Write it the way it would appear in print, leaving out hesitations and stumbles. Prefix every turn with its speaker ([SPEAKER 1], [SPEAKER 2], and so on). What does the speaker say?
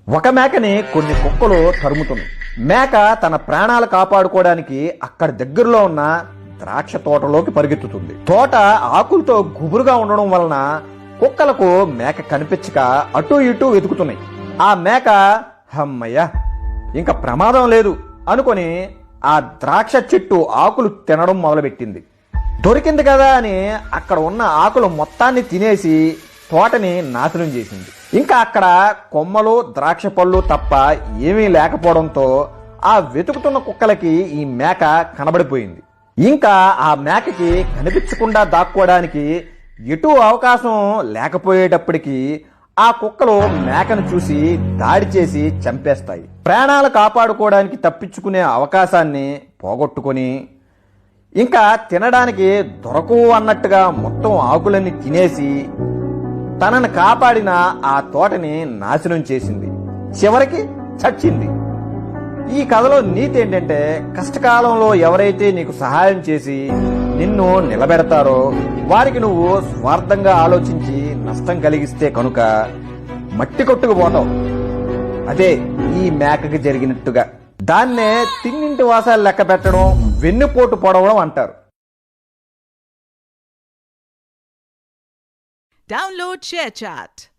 [SPEAKER 1] ఒక మేకని కొన్ని కుక్కలు తరుముతున్నాయి. మేక తన ప్రాణాలు కాపాడుకోవడానికి అక్కడ దగ్గరలో ఉన్న ద్రాక్ష తోటలోకి పరిగెత్తుతుంది. తోట ఆకులతో గుబురుగా ఉండడం వలన కుక్కలకు మేక కనిపించక అటూ ఇటూ వెతుకుతున్నాయి. ఆ మేక హమ్మయ్య ఇంకా ప్రమాదం లేదు అనుకొని ఆ ద్రాక్ష చెట్టు ఆకులు తినడం మొదలుపెట్టింది. దొరికింది కదా అని అక్కడ ఉన్న ఆకులు మొత్తాన్ని తినేసి తోటని నాశనం చేసింది. ఇంకా అక్కడ కొమ్మలు ద్రాక్ష పళ్ళు తప్ప ఏమీ లేకపోవడంతో ఆ వెతుకుతున్న కుక్కలకి ఈ మేక కనబడిపోయింది. ఇంకా ఆ మేకకి కనిపించకుండా దాక్కోవడానికి ఎటు అవకాశం లేకపోయేటప్పటికీ ఆ కుక్కలు మేకను చూసి దాడి చేసి చంపేస్తాయి. ప్రాణాలు కాపాడుకోవడానికి తప్పించుకునే అవకాశాన్ని పోగొట్టుకొని ఇంకా తినడానికి దొరకవు అన్నట్టుగా మొత్తం ఆకులన్నీ తినేసి తనను కాపాడిన ఆ తోటని నాశనం చేసింది. చివరికి చచ్చింది. ఈ కథలో నీతి ఏంటంటే, కష్టకాలంలో ఎవరైతే నీకు సహాయం చేసి నిన్ను నిలబెడతారో వారికి నువ్వు స్వార్థంగా ఆలోచించి నష్టం కలిగిస్తే కనుక మట్టి కొట్టుకుపోతావు. అదే ఈ మేకకి జరిగినట్టుగా. దాన్నే తిన్నింటి వాసాలు లెక్క పెట్టడం, వెన్నుపోటు పొడవడం అంటారు.
[SPEAKER 2] Download ShareChat.